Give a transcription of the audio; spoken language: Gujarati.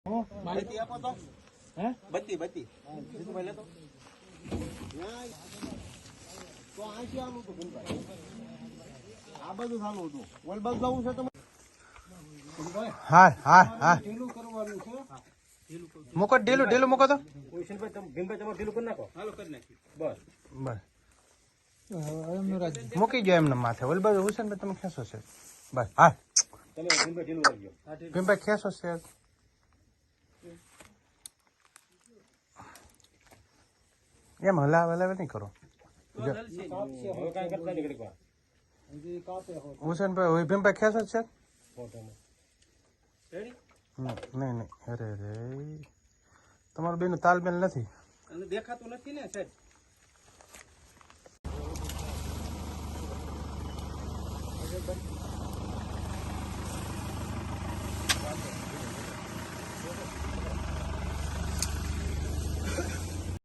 બત્તી આપો તો. હે બત્તી બત્તી ભાઈ લેતો તો આથી આલું તો ભૂલભાઈ આ બધું ચાલુ હતું ઓલ બાજુ જવું છે તમે. હા હા હા ઢીલું કરવાનું છે. મૂકો ઢીલું ઢીલું મૂકો તો ભીમભાઈ તમારે ઢીલું કરી નાખો. હાલો કરી નાખી બસ બસ મૂકી ગયો એમને માથે ઓલી બાજુ હુસેનભાઈ તમે ખેંચો છે બસ હા તમે ભીમભાઈ ઢીલું રાખજો. ભીમભાઈ ખેંચો છે એમ હલાવે હલાવે નહીં કરો હુસેનભાઈ ભીમભાઈ ખેંચો છે નહીં નહીં અરે રે તમારું બેનું તાલમેલ નથી દેખાતું નથી ને સાહેબ.